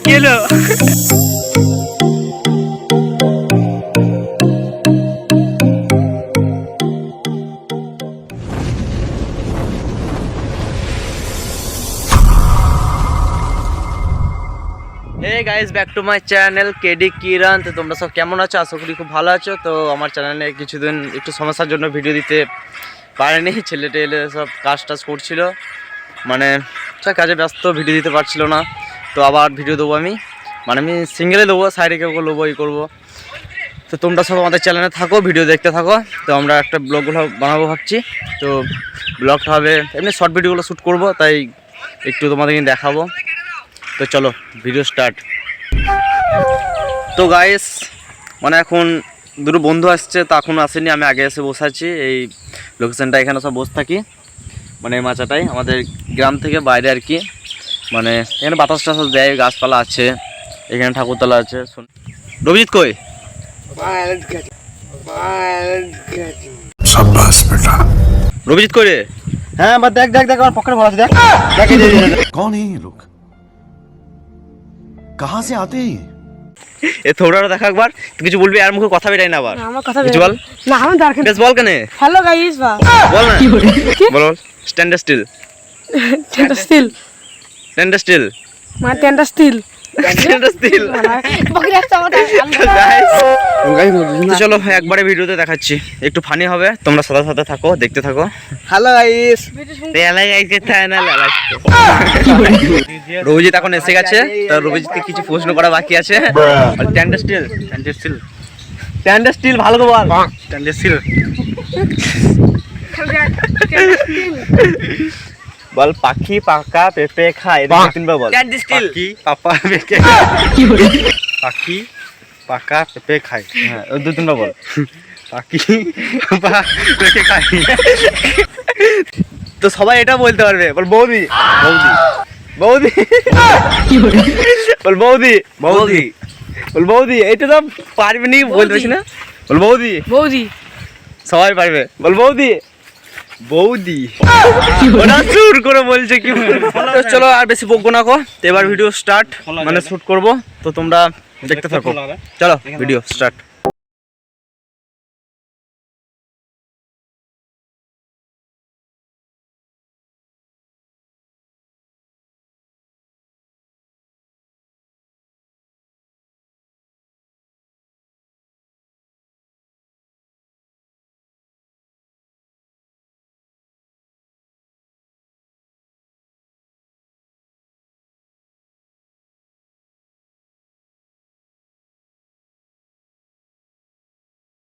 কেলো hey guys back to my channel KD Kiran. तो তোমরা সব কেমন আছো? আশা করি খুব ভালো আছো। তো আমার চ্যানেলে কিছুদিন একটু সমস্যার জন্য ভিডিও দিতে পারিনি। ছেলেটা এলে সব কাজ করছিল, মানে সব কাজে ব্যস্ত, ভিডিও দিতে পারছিল না। তো আবার ভিডিও দেবো আমি, মানে আমি সিঙ্গেলে দেবো, সাইডে কেউ নেবো, এই করবো। তো তোমরা সব আমাদের চ্যানেলে থাকো, ভিডিও দেখতে থাকো। তো আমরা একটা ব্লগগুলো বানাবো ভাবছি। তো ব্লগটা হবে এমনি শর্ট ভিডিওগুলো শ্যুট করবো, তাই একটু তোমাদেরকে দেখাবো। তো চলো ভিডিও স্টার্ট। তো গাইস মানে এখন দুটো বন্ধু আসছে, তো এখন আসেনি, আমি আগে এসে বসে আছি। এই লোকেশনটা এখানে সব বসে থাকি, মানে এই মাচাটাই আমাদের গ্রাম থেকে বাইরে আর কি। মানে এখানে বাতাস টাতাস দেয়, গাছপালা আছে, এখানে ঠাকুরতলা আছে। রবিজিৎ কই? রবিজিৎ কই রে? হ্যাঁ বা দেখ দেখ দেখ আমার পকেটে ভরা আছে, দেখ দেখ। कौन है ये लोग? कहाँ से आते हैं? এ থোড়া দেখা একবার, তুই কিছু বলবি আর মুখে কথা বেরাই না আবার। আমার কথা কিছু বল না, আমি দরকার বেশ বল কেন? হ্যালো গাইস বা বল না, বল stand still, tender still stand still, মানে টেন্ডার স্টিল স্ট্যান্ড স্টিল। বকরি একটা কথা তো চলো একবারে ভিডিওতে দেখাচ্ছি, একটু ফানি হবে, তোমরা সাথে সাথে থাকো, দেখতে থাকো। হ্যালো গাইস, রবিজিৎ এখন এসে গেছে, তো রবিজিৎকে কিছু প্রশ্ন করা বাকি আছে। Stand still, stand still, stand still ভালো তো বল। স্ট্যান্ড স্টিল বল। পাখি পাকা পেঁপে খায়, তিনবার বল। পাখি পাপা পেঁপে পাখি পাকা পেঁপে খায়। হ্যাঁ দু তিনবার বল। পাখি পাপা পেঁপে খায়। তো সবাই এটা বলতে পারবে। বল বৌদি, বৌদি, বৌদি, বল বৌদি, বৌদি, বল বৌদি। এটা তো পারবে নি, বলতে পারছি না। বল বৌদি, বৌদি সবাই পারবে। বল বৌদি, বৌদি। ওরা সুর করে বলছে কি। তো চলো আর বেশি বকবো না, তো এবার ভিডিও স্টার্ট, মানে শুট করব। তো তোমরা দেখতে থাকো, চলো ভিডিও স্টার্ট।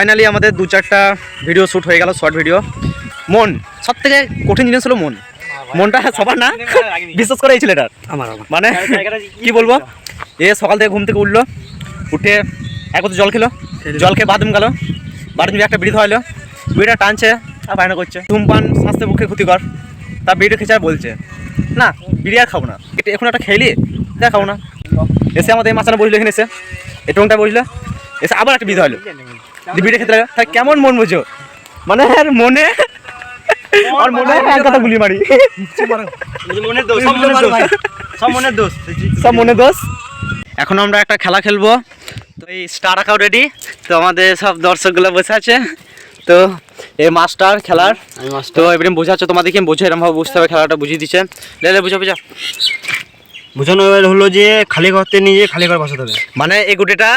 ফাইনালি আমাদের দু চারটা ভিডিও শ্যুট হয়ে গেল, শর্ট ভিডিও। মন সব থেকে কঠিন জিনিস হলো মন। মনটা সবার না, বিশেষ করে এই ছেলেটার। মানে কি বলবো, এ সকাল থেকে ঘুম থেকে উঠলো, উঠে এক বোতল জল খেলো, জল খেয়ে বাথরুম গেল, বাথরুম একটা বিড়ি ধরাইলো, বিড়িটা টানছে আর বায়না করছে ধূমপান স্বাস্থ্যের পক্ষে ক্ষতিকর। তার বিড়িটা খেঁচে আর বলছে না বিড়ি আর খাবো না, এখন একটা খেলি দেখ খাবো না। এসে আমাদের এই মাছানা বসলো, এখানে এসে এই টোনটা বসলো, এসে আবার একটা বিড়ি ধরাইলো, বিড়ি খেতে লাগে। তাই কেমন মন বুঝো, মানে মনে আর মনে এক কথা গুলি মারি, সব মনের দোষ। এখন আমরা একটা খেলা খেলবো। তো এই স্টার রাখাও রেডি, তো আমাদের সব দর্শকগুলো বসে আছে। তো এই মাস্টার খেলার, তো এবারে বোঝাচ্ছে তোমাদেরকে, বোঝো এরকমভাবে বুঝতে হবে, খেলাটা বুঝিয়ে দিচ্ছে। লে বুঝা বুঝা বোঝানো হলো যে খালি ঘর থেকে নিয়ে খালি ঘর বসাতে হবে। মানে এই গুটিটা,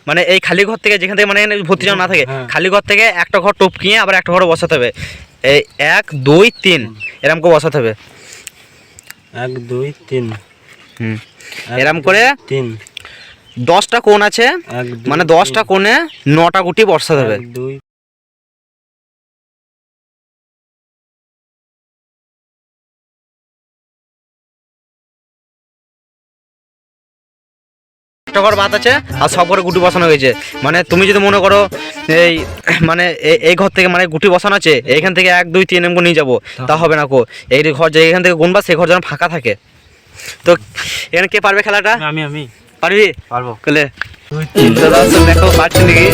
মানে এই খালি ঘর থেকে, যেখান থেকে মানে ভর্তি যেন না থাকে, খালি ঘর থেকে একটা ঘর টপকিয়ে আবার একটা ঘরে বসাতে হবে। এই 1 2 3 এরকম করে বসাতে হবে। 1 2 3 এরকম করে 3 10টা কোণ আছে, মানে 10টা কোণে 9টা গুটি বসাতে হবে। 1 2 একটা ঘর বাদ আছে আর সব ঘরে গুটি বসানো হয়েছে। মানে তুমি যদি মনে করো এই মানে এই ঘর থেকে মানে গুটি বসানো আছে, এইখান থেকে 1 2 3 এমন নিয়ে যাবো, তা হবে না কো। এই ঘর যে এখান থেকে গুনবা, সেই ঘর যেন ফাঁকা থাকে। তো এখানে কে পারবে খেলাটা? আমি পারবি? পারবো। কলে দেখো পারছি নাকি।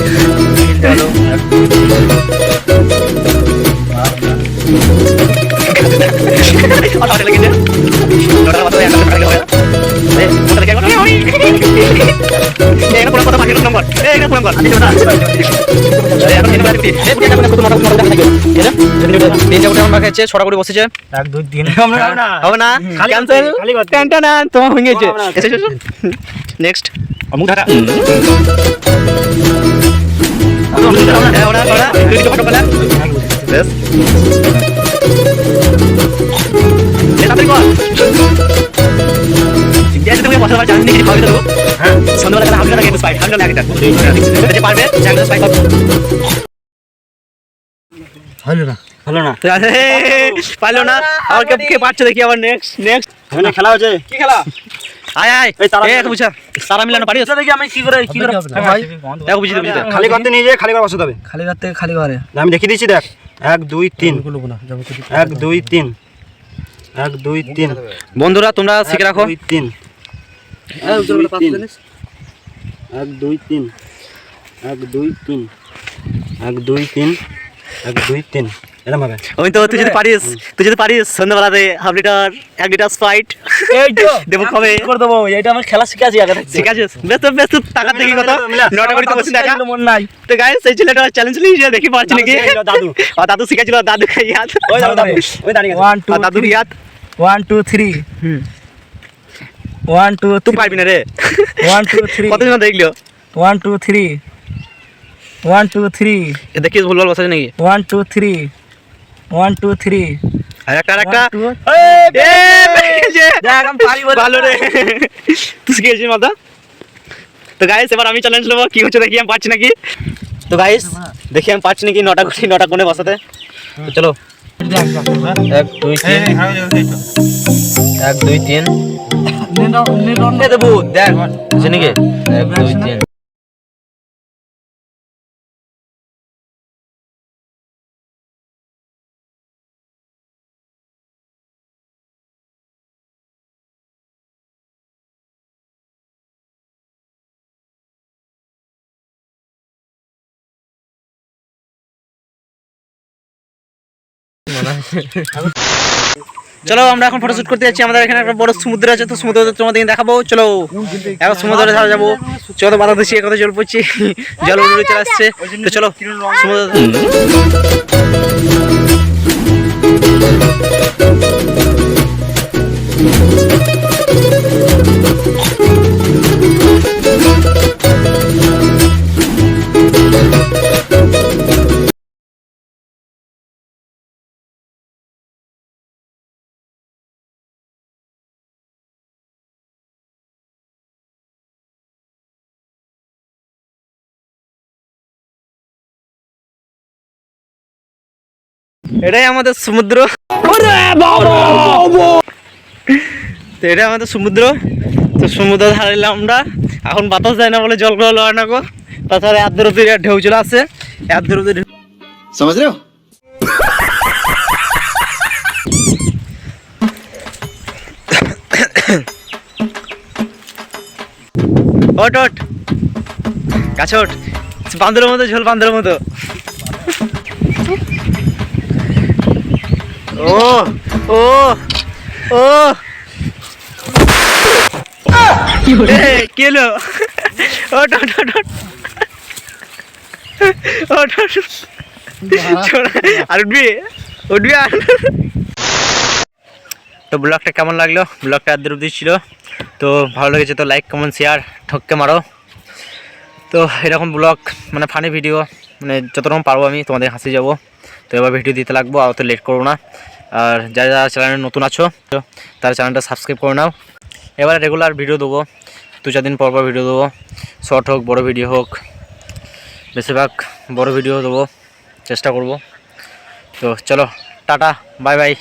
চলো অটো লেগেছে নটার কথা একটা টাকা হয় এই ওটা কে করে এই পুরো কথা পাঠিয়ে নম্বর এই পুরো কথা আমি না এই এখন এনে বাড়ি এই পুরো কথা কত মাথা মাথা থাকে এই তিনটা উঠে আমরা খাইছে ছড়া করে বসেছে 1 2 3 হবে না ক্যান্সেল টেনটা না তোমার হয়ে গেছে এসে নেক্সট আমু ঢাকা ওরা ওরা দুই ফটো পেলা বেশ এটা তুই কর যেটা তুমি বসার পর জানি কি খাওয়া দেবো হ্যাঁ সন্ধ্যাবেলা করে হামলা লাগে স্পাইট হামলা লাগে এটা যে পারবে চ্যানেল স্পাইট হলো না পারলো না আর কে পারছে দেখি আবার নেক্সট মানে খেলা হচ্ছে কি খেলা আয় আয় এই তারা এই বুঝা সারা মিলানো পারিস দেখি আমি কি করে ভাই দেখো বুঝিতে খালি করতে নিয়ে যায় খালি করে বসাতে হবে খালি ঘর থেকে খালি ঘরে আমি দেখিয়ে দিচ্ছি দেখ 1 2 3 1 2 3 1 2 3 বন্ধুরা তোমরা শিখে রাখো 2 3 1 2 3 1 2 3 1 2 3 1 2 3 এরকম হবে আমি তো তুই যদি পারিস সন্ধ্যাবেলাতে হাফ লিটার 1 লিটার স্প্রাইট এই তো দেবো কবে করে দেবো এটা আমার খেলা শিখে আছি আগে থেকে ঠিক আছে বেশ তো টাকা দেখি কত নটা করে তো বসে টাকা মন নাই তো গাইস সেই ছেলেটা চ্যালেঞ্জ নিয়ে দেখি পারছি নাকি দাদু আর দাদু শিখাছিল দাদু খাইয়াত ওই দাদু ওই দাঁড়িয়ে 1 2 দাদু ইয়াত 1 2 3 1 2 তুই পারবি না রে 1 2 3 কতজন দেখলো 1 2 3 1 2 3 এ দেখিস ভুলভাল বসাছে নাকি 1 2 3 1 2 3 আর একটা দেখ আমি পারি বলে ভালো রে তুই শিখেছিস মাথা তো গাইস এবার আমি চ্যালেঞ্জ নেবো কি হচ্ছে দেখি আমি পারছি নাকি তো গাইস দেখি আমি পারছি নাকি নটা কোণে বসাতে তো চলো 1 2 3 1 2 3 এ দেবো দেখ বুঝে নাকি 1 2 3 চলো আমরা এখন ফটোশুট করতে যাচ্ছি আমাদের এখানে একটা বড় সমুদ্র আছে তো সমুদ্র তোমাদের দেখাবো চলো এখন সমুদ্রে ধারে যাবো চলো বাধা দিচ্ছি কথা জল পড়ছি জল উড়ে চলে আসছে তো চলো সমুদ্র এটাই আমাদের সমুদ্র তো এটাই আমাদের সমুদ্র তো সমুদ্র ধারে আমরা এখন বাতাস যায় না বলে জলগুলো লয় না গো তাছাড়া এত দূর ঢেউ চলে আসে এত দূর समझ रहे हो ওট ওট কাছে ওঠ বান্দরের মতো ঝোল বান্দরের মতো ও ও ও কি হলো ওট ওট ওট ওট ওট আর উঠবি আর তো ব্লগটা কেমন লাগলো ব্লগটা আদ্র অবধি ছিল তো ভালো লেগেছে তো লাইক কমেন্ট শেয়ার ঠককে মারো তো এরকম ব্লগ মানে ফানি ভিডিও মানে যতরকম পারবো আমি তোমাদের হাসি যাবো তো এবার ভিডিও দিতে লাগবো আর তো লেট করবো না আর যারা যারা চ্যানেলে নতুন আছো তারা চ্যানেলটা সাবস্ক্রাইব করে নাও এবার রেগুলার ভিডিও দেবো 2-4 দিন পর ভিডিও দেবো শর্ট হোক বড় ভিডিও হোক বেশিরভাগ বড় ভিডিও দেবো চেষ্টা করব তো চলো টাটা বাই বাই